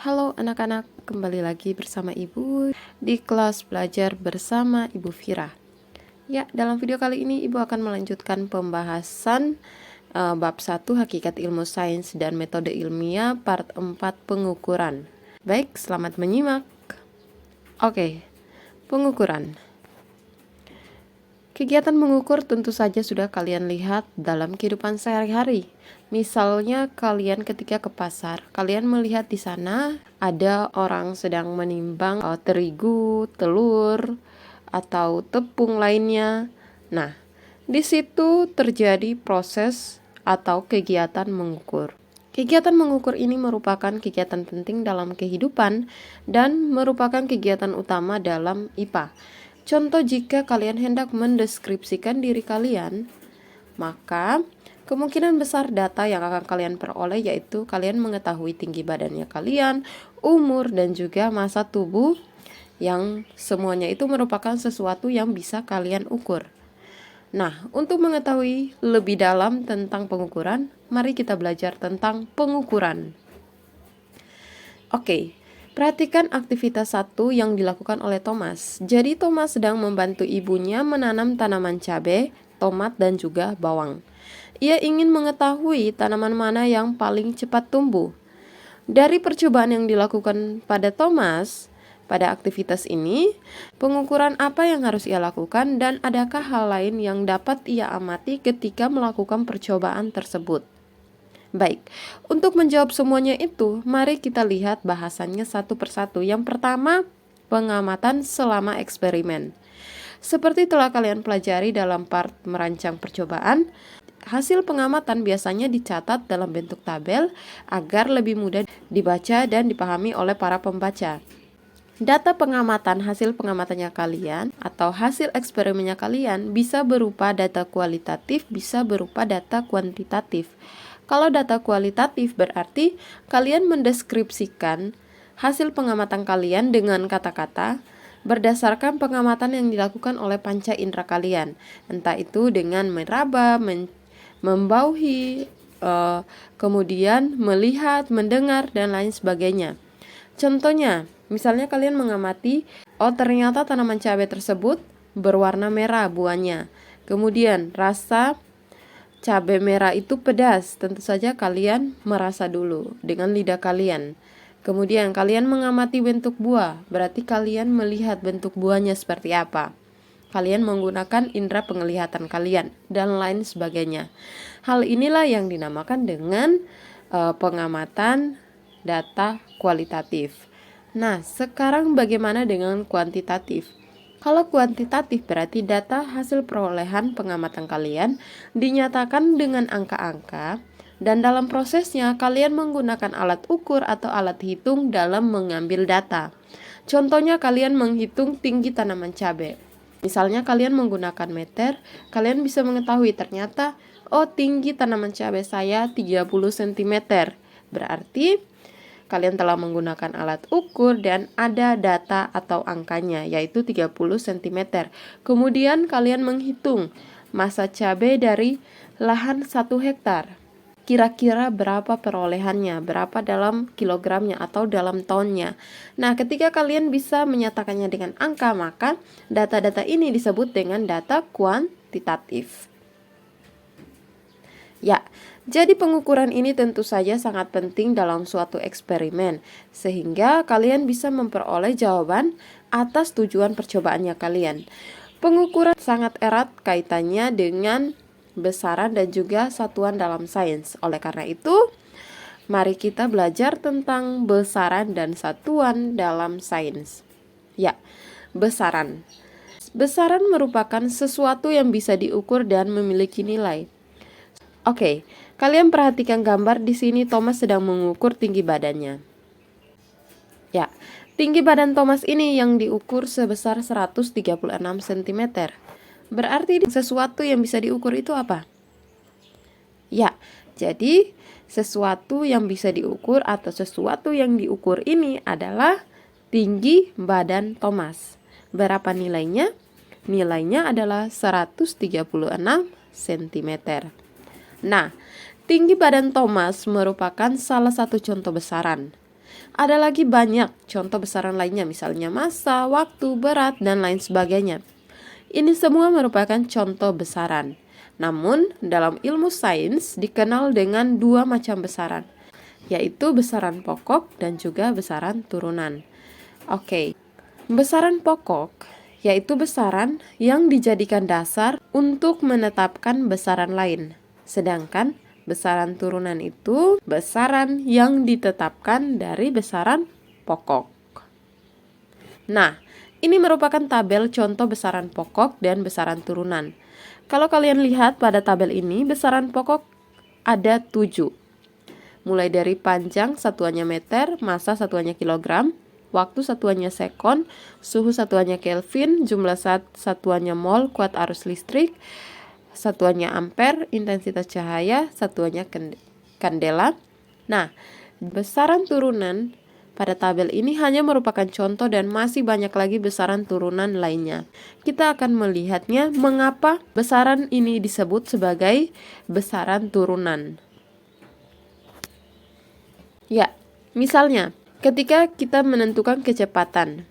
Halo anak-anak, kembali lagi bersama Ibu di kelas belajar bersama Ibu Vira. Ya, dalam video kali ini Ibu akan melanjutkan pembahasan bab 1 Hakikat Ilmu Sains dan Metode Ilmiah part 4 Pengukuran. Baik, selamat menyimak. Oke, pengukuran. Kegiatan mengukur tentu saja sudah kalian lihat dalam kehidupan sehari-hari. Misalnya kalian ketika ke pasar, kalian melihat di sana ada orang sedang menimbang terigu, telur, atau tepung lainnya. Nah, di situ terjadi proses atau kegiatan mengukur. Kegiatan mengukur ini merupakan kegiatan penting dalam kehidupan dan merupakan kegiatan utama dalam IPA. Contoh, jika kalian hendak mendeskripsikan diri kalian, maka kemungkinan besar data yang akan kalian peroleh yaitu kalian mengetahui tinggi badannya kalian, umur, dan juga massa tubuh, yang semuanya itu merupakan sesuatu yang bisa kalian ukur. Nah, untuk mengetahui lebih dalam tentang pengukuran, mari kita belajar tentang pengukuran. Oke. Perhatikan aktivitas 1 yang dilakukan oleh Thomas. Jadi Thomas sedang membantu ibunya menanam tanaman cabai, tomat, dan juga bawang. Ia ingin mengetahui tanaman mana yang paling cepat tumbuh. Dari percobaan yang dilakukan pada Thomas, pada aktivitas ini, pengukuran apa yang harus ia lakukan dan adakah hal lain yang dapat ia amati ketika melakukan percobaan tersebut? Baik, untuk menjawab semuanya itu, mari kita lihat bahasannya satu persatu. Yang pertama, pengamatan selama eksperimen. Seperti telah kalian pelajari dalam part merancang percobaan, hasil pengamatan biasanya dicatat dalam bentuk tabel agar lebih mudah dibaca dan dipahami oleh para pembaca. Data pengamatan hasil pengamatannya kalian atau hasil eksperimennya kalian bisa berupa data kualitatif, bisa berupa data kuantitatif. Kalau data kualitatif berarti kalian mendeskripsikan hasil pengamatan kalian dengan kata-kata berdasarkan pengamatan yang dilakukan oleh panca indera kalian. Entah itu dengan meraba, membauhi, kemudian melihat, mendengar, dan lain sebagainya. Contohnya, misalnya kalian mengamati, ternyata tanaman cabai tersebut berwarna merah buahnya. Kemudian rasa cabai merah itu pedas, tentu saja kalian merasa dulu dengan lidah kalian. Kemudian kalian mengamati bentuk buah, berarti kalian melihat bentuk buahnya seperti apa. Kalian menggunakan indera penglihatan kalian, dan lain sebagainya. Hal inilah yang dinamakan dengan pengamatan data kualitatif. Nah, sekarang bagaimana dengan kuantitatif? Kalau kuantitatif berarti data hasil perolehan pengamatan kalian dinyatakan dengan angka-angka, dan dalam prosesnya kalian menggunakan alat ukur atau alat hitung dalam mengambil data. Contohnya kalian menghitung tinggi tanaman cabai. Misalnya kalian menggunakan meter, kalian bisa mengetahui ternyata tinggi tanaman cabai saya 30 cm. Berarti kalian telah menggunakan alat ukur dan ada data atau angkanya, yaitu 30 cm. Kemudian kalian menghitung massa cabai dari lahan 1 hektar. Kira-kira berapa perolehannya, berapa dalam kilogramnya atau dalam tonnya. Nah, ketika kalian bisa menyatakannya dengan angka, maka data-data ini disebut dengan data kuantitatif. Ya, jadi pengukuran ini tentu saja sangat penting dalam suatu eksperimen, sehingga kalian bisa memperoleh jawaban atas tujuan percobaannya kalian. Pengukuran sangat erat kaitannya dengan besaran dan juga satuan dalam sains. Oleh karena itu, mari kita belajar tentang besaran dan satuan dalam sains. Ya, besaran. Besaran merupakan sesuatu yang bisa diukur dan memiliki nilai. Oke, kalian perhatikan gambar di sini. Thomas sedang mengukur tinggi badannya. Ya, tinggi badan Thomas ini yang diukur sebesar 136 cm. Berarti sesuatu yang bisa diukur itu apa? Ya, jadi sesuatu yang bisa diukur atau sesuatu yang diukur ini adalah tinggi badan Thomas. Berapa nilainya? Nilainya adalah 136 cm. Nah, tinggi badan Thomas merupakan salah satu contoh besaran. Ada lagi banyak contoh besaran lainnya, misalnya massa, waktu, berat, dan lain sebagainya. Ini semua merupakan contoh besaran. Namun, dalam ilmu sains dikenal dengan dua macam besaran, yaitu besaran pokok dan juga besaran turunan. Oke, besaran pokok yaitu besaran yang dijadikan dasar untuk menetapkan besaran lain. Sedangkan besaran turunan itu besaran yang ditetapkan dari besaran pokok. Nah, ini merupakan tabel contoh besaran pokok dan besaran turunan. Kalau kalian lihat pada tabel ini, besaran pokok ada 7. Mulai dari panjang satuannya meter, massa satuannya kilogram, waktu satuannya sekon, suhu satuannya Kelvin, jumlah satuannya mol, kuat arus listrik, satuannya ampere, intensitas cahaya, satuannya kandela. Nah, besaran turunan pada tabel ini hanya merupakan contoh dan masih banyak lagi besaran turunan lainnya. Kita akan melihatnya mengapa besaran ini disebut sebagai besaran turunan. Ya, misalnya ketika kita menentukan kecepatan.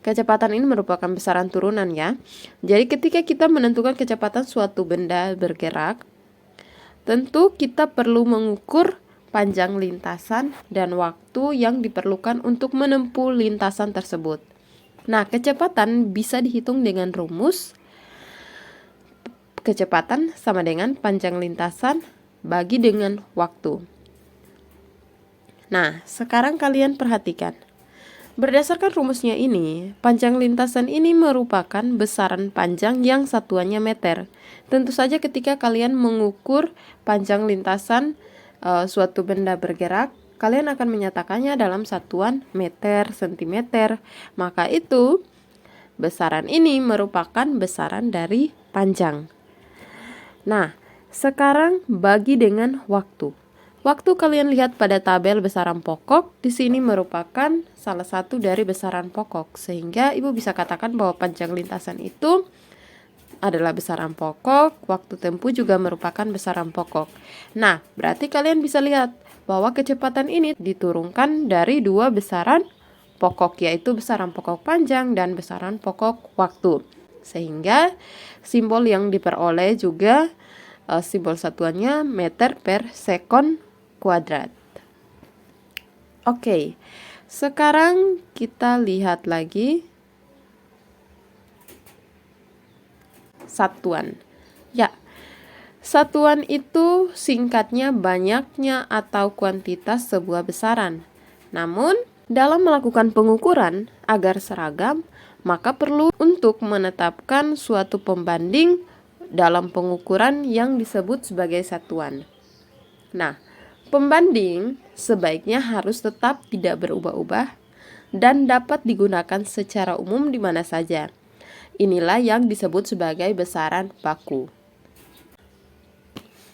Kecepatan ini merupakan besaran turunan ya. Jadi ketika kita menentukan kecepatan suatu benda bergerak, tentu kita perlu mengukur panjang lintasan dan waktu yang diperlukan untuk menempuh lintasan tersebut. Nah, kecepatan bisa dihitung dengan rumus kecepatan sama dengan panjang lintasan bagi dengan waktu. Nah, sekarang kalian perhatikan. Berdasarkan rumusnya ini, panjang lintasan ini merupakan besaran panjang yang satuannya meter. Tentu saja ketika kalian mengukur panjang lintasan suatu benda bergerak, kalian akan menyatakannya dalam satuan meter, sentimeter. Maka itu, besaran ini merupakan besaran dari panjang. Nah, sekarang bagi dengan waktu. Waktu kalian lihat pada tabel besaran pokok, di sini merupakan salah satu dari besaran pokok. Sehingga Ibu bisa katakan bahwa panjang lintasan itu adalah besaran pokok, waktu tempuh juga merupakan besaran pokok. Nah, berarti kalian bisa lihat bahwa kecepatan ini diturunkan dari dua besaran pokok, yaitu besaran pokok panjang dan besaran pokok waktu. Sehingga simbol yang diperoleh juga simbol satuannya meter per sekon kuadrat. Oke, sekarang kita lihat lagi satuan. Ya, satuan itu singkatnya banyaknya atau kuantitas sebuah besaran. Namun, dalam melakukan pengukuran agar seragam, maka perlu untuk menetapkan suatu pembanding dalam pengukuran yang disebut sebagai satuan. Nah, pembanding sebaiknya harus tetap tidak berubah-ubah dan dapat digunakan secara umum di mana saja. Inilah yang disebut sebagai besaran baku.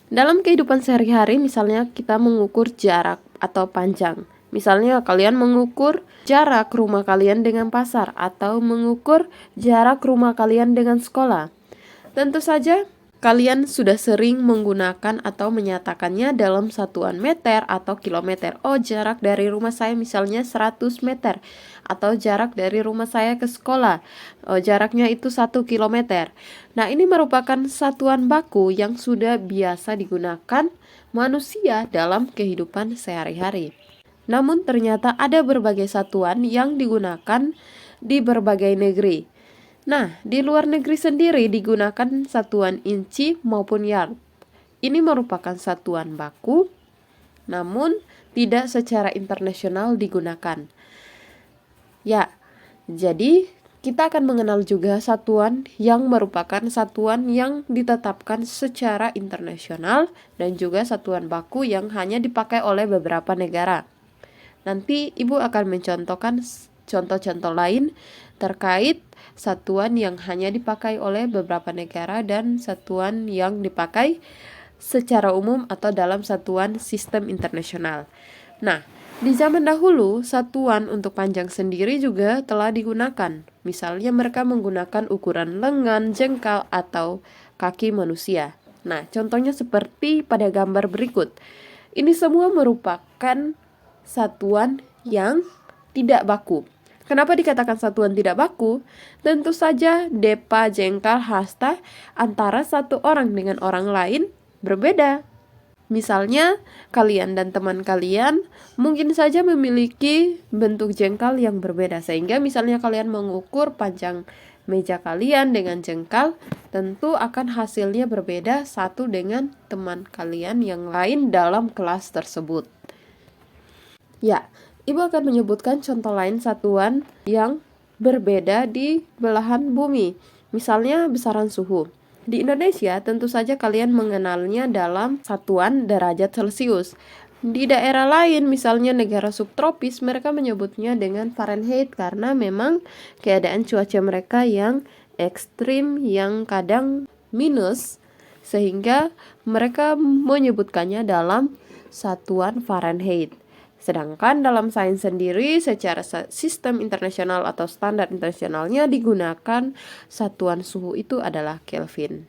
Dalam kehidupan sehari-hari, misalnya kita mengukur jarak atau panjang. Misalnya kalian mengukur jarak rumah kalian dengan pasar atau mengukur jarak rumah kalian dengan sekolah. Tentu saja kalian sudah sering menggunakan atau menyatakannya dalam satuan meter atau kilometer. Oh, jarak dari rumah saya misalnya 100 meter. Atau jarak dari rumah saya ke sekolah. Oh, jaraknya itu 1 kilometer. Nah, ini merupakan satuan baku yang sudah biasa digunakan manusia dalam kehidupan sehari-hari. Namun ternyata ada berbagai satuan yang digunakan di berbagai negeri. Nah, di luar negeri sendiri digunakan satuan inci maupun yard. Ini merupakan satuan baku, namun tidak secara internasional digunakan. Ya, jadi kita akan mengenal juga satuan yang merupakan satuan yang ditetapkan secara internasional dan juga satuan baku yang hanya dipakai oleh beberapa negara. Nanti Ibu akan mencontohkan contoh-contoh lain terkait satuan yang hanya dipakai oleh beberapa negara dan satuan yang dipakai secara umum atau dalam satuan sistem internasional. Nah, di zaman dahulu satuan untuk panjang sendiri juga telah digunakan. Misalnya mereka menggunakan ukuran lengan, jengkal, atau kaki manusia. Nah, contohnya seperti pada gambar berikut. Ini semua merupakan satuan yang tidak baku. Kenapa dikatakan satuan tidak baku? Tentu saja depa, jengkal, hasta antara satu orang dengan orang lain berbeda. Misalnya, kalian dan teman kalian mungkin saja memiliki bentuk jengkal yang berbeda. Sehingga misalnya kalian mengukur panjang meja kalian dengan jengkal, tentu akan hasilnya berbeda satu dengan teman kalian yang lain dalam kelas tersebut. Ya, Ibu akan menyebutkan contoh lain satuan yang berbeda di belahan bumi. Misalnya besaran suhu. Di Indonesia tentu saja kalian mengenalnya dalam satuan derajat Celcius. Di daerah lain, misalnya negara subtropis, mereka menyebutnya dengan Fahrenheit karena memang keadaan cuaca mereka yang ekstrim, yang kadang minus, sehingga mereka menyebutkannya dalam satuan Fahrenheit. Sedangkan dalam sains sendiri, secara sistem internasional atau standar internasionalnya digunakan satuan suhu itu adalah Kelvin.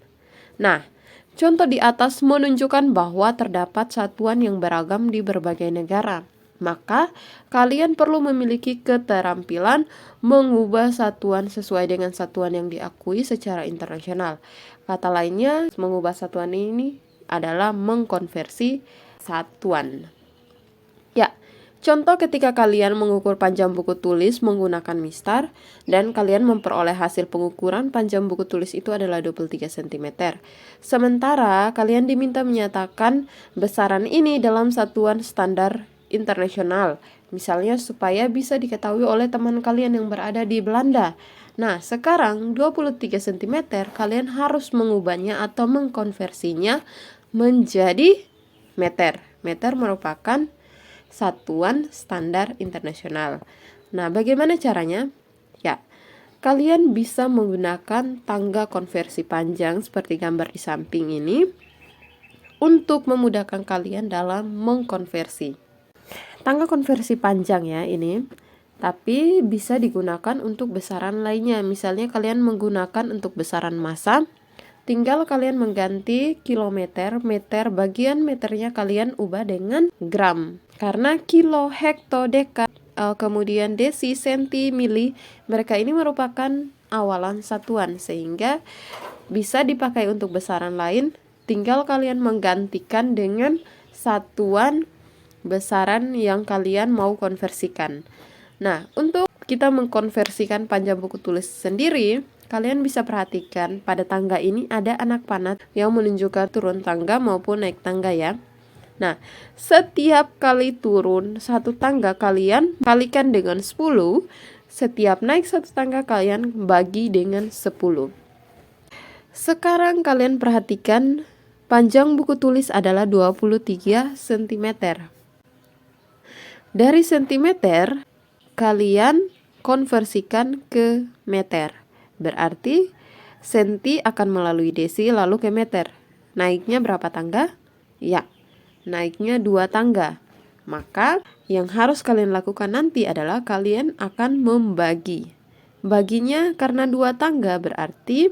Nah, contoh di atas menunjukkan bahwa terdapat satuan yang beragam di berbagai negara. Maka, kalian perlu memiliki keterampilan mengubah satuan sesuai dengan satuan yang diakui secara internasional. Kata lainnya, mengubah satuan ini adalah mengkonversi satuan. Ya, contoh ketika kalian mengukur panjang buku tulis menggunakan mistar dan kalian memperoleh hasil pengukuran panjang buku tulis itu adalah 23 cm. Sementara kalian diminta menyatakan besaran ini dalam satuan standar internasional, misalnya supaya bisa diketahui oleh teman kalian yang berada di Belanda. Nah, sekarang 23 cm kalian harus mengubahnya atau mengkonversinya menjadi meter. Meter merupakan satuan standar internasional. Nah, bagaimana caranya? Ya, kalian bisa menggunakan tangga konversi panjang seperti gambar di samping ini untuk memudahkan kalian dalam mengkonversi. Tangga konversi panjang ya ini, tapi bisa digunakan untuk besaran lainnya. Misalnya kalian menggunakan untuk besaran massa, tinggal kalian mengganti kilometer, meter, bagian meternya kalian ubah dengan gram. Karena kilo, hekto, deka, kemudian desi, senti, mili, mereka ini merupakan awalan satuan. Sehingga bisa dipakai untuk besaran lain, tinggal kalian menggantikan dengan satuan besaran yang kalian mau konversikan. Nah, untuk kita mengkonversikan panjang buku tulis sendiri, kalian bisa perhatikan pada tangga ini ada anak panah yang menunjukkan turun tangga maupun naik tangga ya. Nah, setiap kali turun satu tangga kalian kalikan dengan 10, setiap naik satu tangga kalian bagi dengan 10. Sekarang kalian perhatikan panjang buku tulis adalah 23 cm. Dari sentimeter kalian konversikan ke meter. Berarti senti akan melalui desi lalu ke meter. Naiknya berapa tangga? Ya, naiknya 2 tangga. Maka yang harus kalian lakukan nanti adalah kalian akan membagi. Baginya karena 2 tangga berarti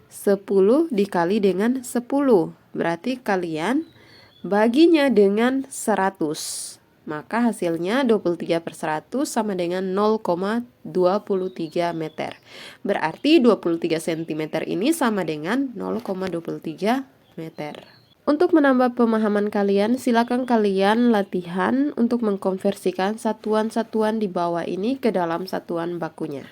10 dikali dengan 10. Berarti kalian baginya dengan 100. Maka hasilnya 23/100 sama dengan 0,23 meter. Berarti 23 cm ini sama dengan 0,23 meter. Untuk menambah pemahaman kalian, silakan kalian latihan untuk mengkonversikan satuan-satuan di bawah ini ke dalam satuan bakunya.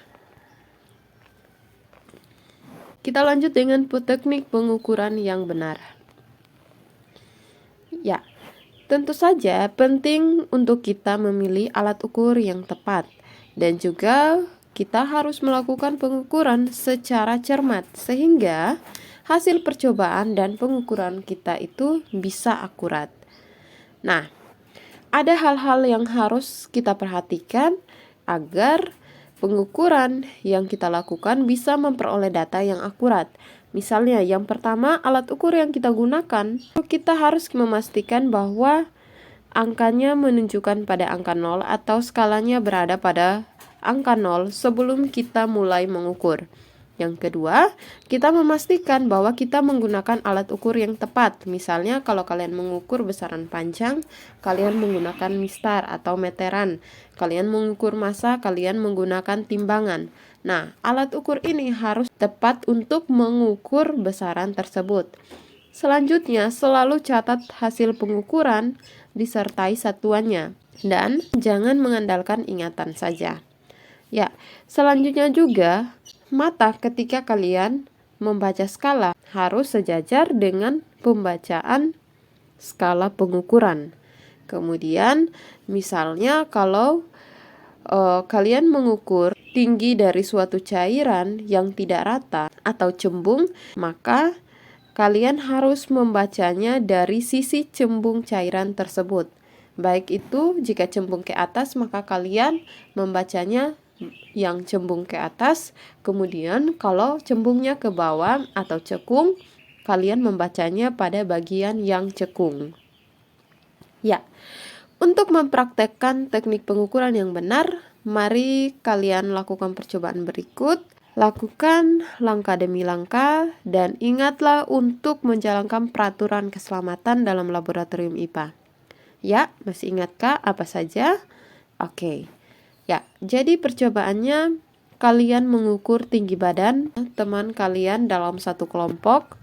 Kita lanjut dengan teknik pengukuran yang benar. Ya, tentu saja penting untuk kita memilih alat ukur yang tepat dan juga kita harus melakukan pengukuran secara cermat sehingga hasil percobaan dan pengukuran kita itu bisa akurat. Nah, ada hal-hal yang harus kita perhatikan agar pengukuran yang kita lakukan bisa memperoleh data yang akurat. Misalnya, yang pertama, alat ukur yang kita gunakan, kita harus memastikan bahwa angkanya menunjukkan pada angka 0 atau skalanya berada pada angka 0 sebelum kita mulai mengukur. Yang kedua, kita memastikan bahwa kita menggunakan alat ukur yang tepat. Misalnya kalau kalian mengukur besaran panjang, kalian menggunakan mistar atau meteran. Kalian mengukur massa, kalian menggunakan timbangan. Nah, alat ukur ini harus tepat untuk mengukur besaran tersebut. Selanjutnya, selalu catat hasil pengukuran disertai satuannya dan jangan mengandalkan ingatan saja. Ya, selanjutnya juga mata ketika kalian membaca skala harus sejajar dengan pembacaan skala pengukuran. Kemudian, misalnya kalau kalian mengukur tinggi dari suatu cairan yang tidak rata atau cembung, maka kalian harus membacanya dari sisi cembung cairan tersebut. Baik itu jika cembung ke atas, maka kalian membacanya yang cembung ke atas. Kemudian kalau cembungnya ke bawah atau cekung, kalian membacanya pada bagian yang cekung. Ya, untuk mempraktekkan teknik pengukuran yang benar, mari kalian lakukan percobaan berikut. Lakukan langkah demi langkah dan ingatlah untuk menjalankan peraturan keselamatan dalam laboratorium IPA. Ya, masih ingatkah apa saja? Oke. Ya, jadi percobaannya kalian mengukur tinggi badan teman kalian dalam satu kelompok.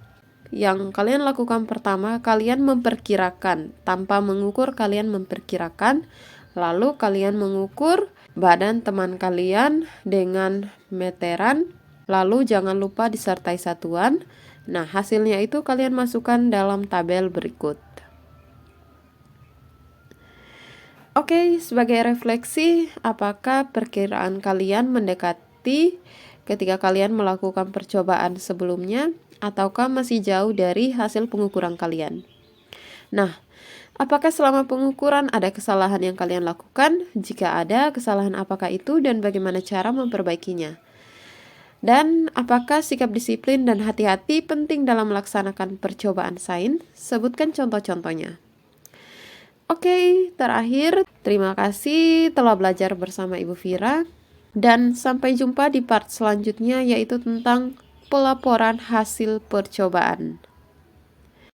Yang kalian lakukan pertama, kalian memperkirakan. Tanpa mengukur, kalian memperkirakan. Lalu kalian mengukur badan teman kalian dengan meteran. Lalu jangan lupa disertai satuan. Nah, hasilnya itu kalian masukkan dalam tabel berikut. Oke, sebagai refleksi, apakah perkiraan kalian mendekati ketika kalian melakukan percobaan sebelumnya, ataukah masih jauh dari hasil pengukuran kalian? Nah, apakah selama pengukuran ada kesalahan yang kalian lakukan? Jika ada, kesalahan apakah itu dan bagaimana cara memperbaikinya? Dan apakah sikap disiplin dan hati-hati penting dalam melaksanakan percobaan sains? Sebutkan contoh-contohnya. Oke, terakhir, terima kasih telah belajar bersama Ibu Vira. Dan sampai jumpa di part selanjutnya, yaitu tentang pelaporan hasil percobaan.